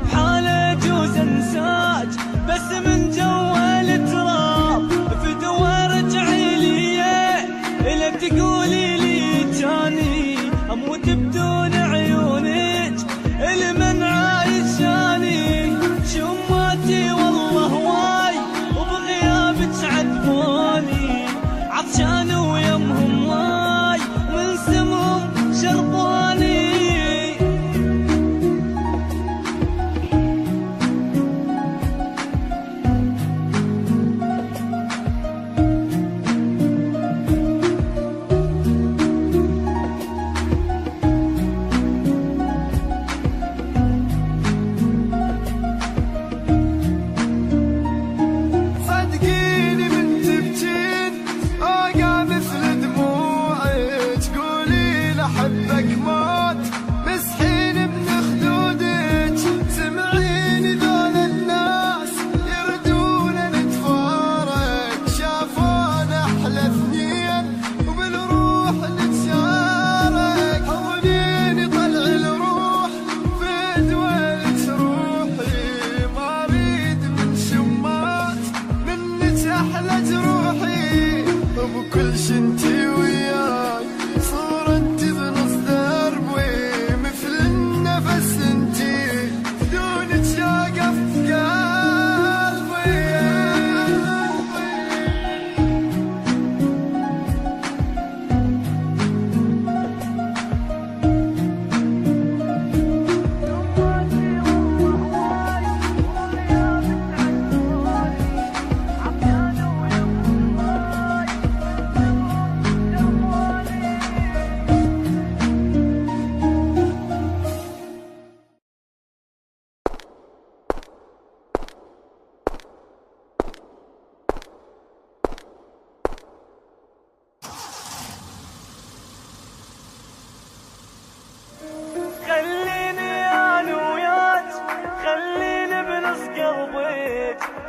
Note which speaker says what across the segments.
Speaker 1: بحالة جوز انساك بس من جوا التراب فدوى رجعي لي الا تقولي لي تاني اموت بدون عيونك المن عايشاني شماتي والله واي وبغيابك عذبوني عطشان ويمهم ماي من سمهم شربوني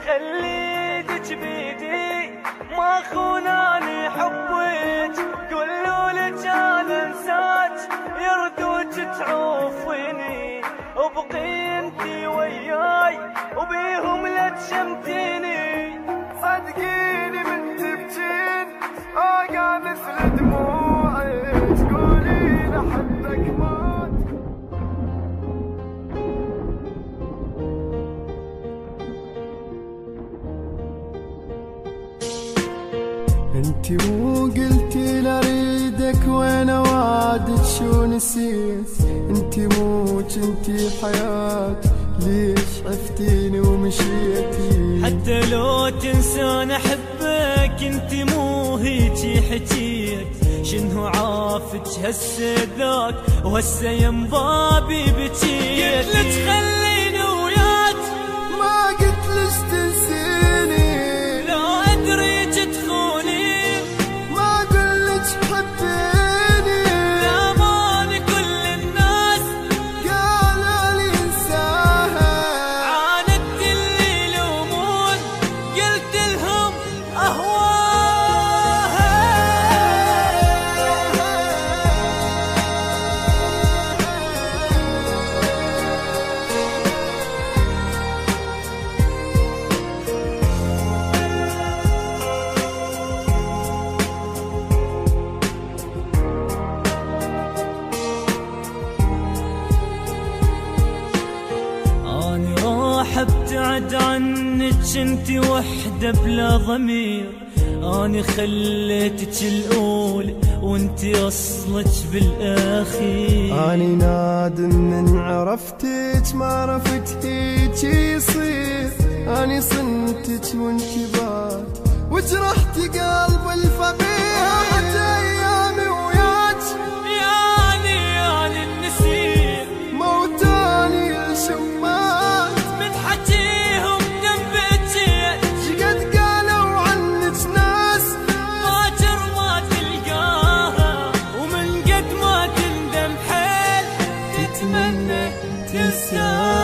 Speaker 1: خليتك بيدي ما خوناني حبك قولوا لك انا انساك يردوك تعوفيني وبقي انتي وياي وبيهم لا تشمتيني صدقيني من تبكين اوقع مثل دموعك تقولي لحبك مات
Speaker 2: انتي مو قلتي لاريدك وانا وعدك شو نسيت انتي مو كنتي حياتي ليش عفتيني ومشيتي
Speaker 1: حتى لو تنسان احبك انتي مو هيجي حكيت شنو عافك هسه ذاك وهسه يم بابي بكيت قلت لك خليني وياك
Speaker 2: ما قلت لك تنسيني
Speaker 1: لا ادري تخوني
Speaker 2: ما قلت حبيني
Speaker 1: لامان كل الناس
Speaker 2: قالوا لي انساها
Speaker 1: عاندت اللي يلومون قلت لهم ابتعد عنك انتي وحدة بلا ضمير اني خليتك الاولى وانتي اصلك بالاخير
Speaker 2: اني نادم من عرفتك ما عرفت هيك يصير اني صنتك وانتي بات وجرحتي قلب الفقير ايامي وياك
Speaker 1: يعني النسير
Speaker 2: موتاني الشمال
Speaker 1: من حكيهم دنبتين
Speaker 2: شقد قالوا عنك ناس
Speaker 1: باكر ما تلقاها ومن قد ما تندم حيل تتمنى تنساها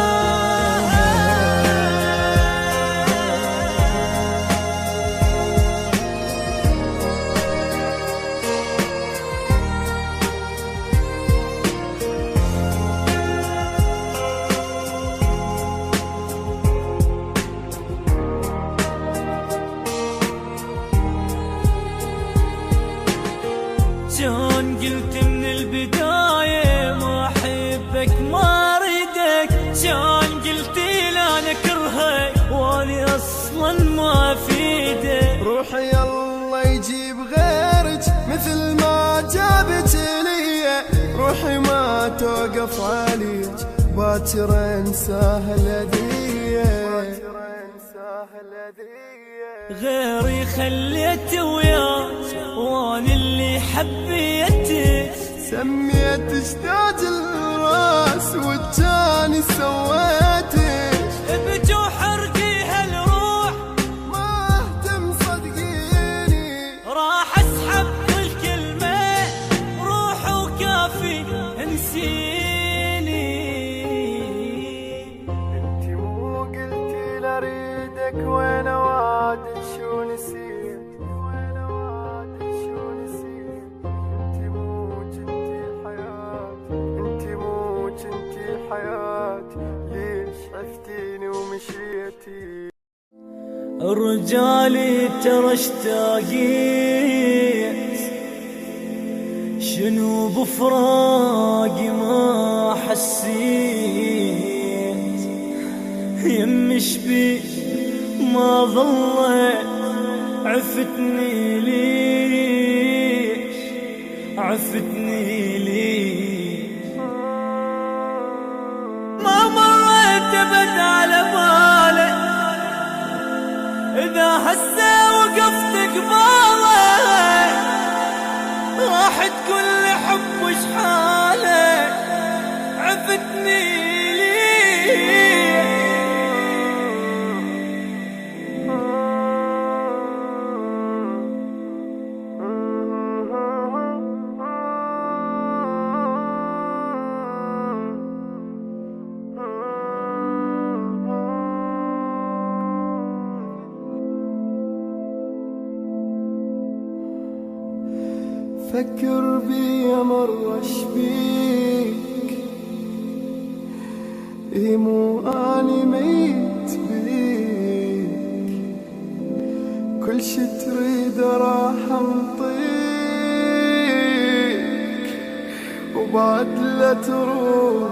Speaker 2: وقف عليك باكر انساه الهدية.
Speaker 1: غيري خليته وياك وانا اللي حبيته،
Speaker 2: سميت اشتاج الراس والتاني سويته،
Speaker 1: بجو حرقي هالروح
Speaker 2: ما اهتم صدقيني،
Speaker 1: راح اسحب كل كلمة روح وكافي انسيني.
Speaker 2: انتي مو قلتي لاريدك وين وعدك شو نسيت، وين وعدك شو نسيت، انتي مو كنتي حياتي، انتي مو كنتي حياتي، ليش عفتيني ومشيتي.
Speaker 1: رجالي ترى اشتاقيت، شنو بفراقي ما حسيت، يم شبي ما ظلت عفتني ليش، عفتني ليش، ما مريت ابد على بالك إذا هسه وقفت قبالك راحت كل حب وشحالك، عفتني ليه.
Speaker 2: فكر بي مرة شبيك، اي مو اني ميت بيك، كل شي تريد راح انطيك، وبعد لا تروح،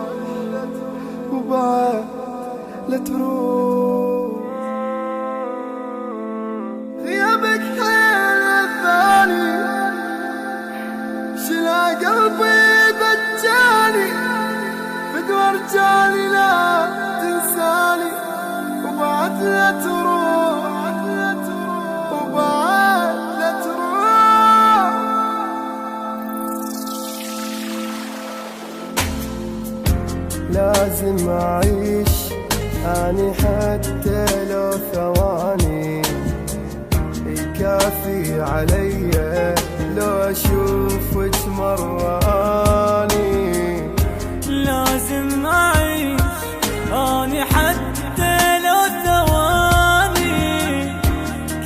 Speaker 2: وبعد لا تروح، غيابك حيل الثاني شلا قلبي بجاني، بدور رجالي لا تنساني، وبعد لا تروح، وبعد لا تروح. لازم أعيش أني حتى لو ثواني، يكافي علي لو أشوفك مرة أني،
Speaker 1: لازم أعيش أني حتى لو ثواني،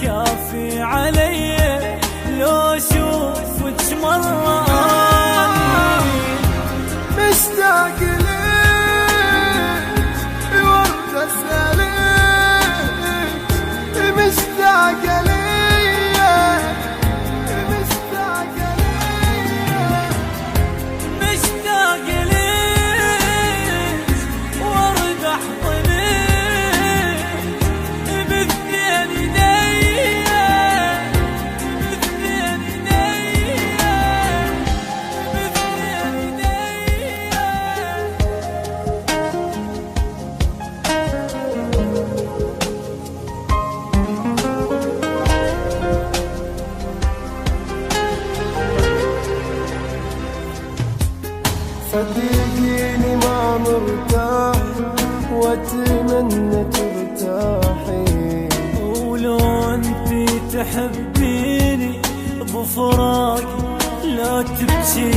Speaker 1: كافي علي لو أشوفك مرة أني،
Speaker 2: مشتاق ليك ورد أسألك، مشتاق ليك، صدقيني ما مرتاح واتمنى ترتاحي،
Speaker 1: ولو انتي تحبيني بفراقي لا تبكي.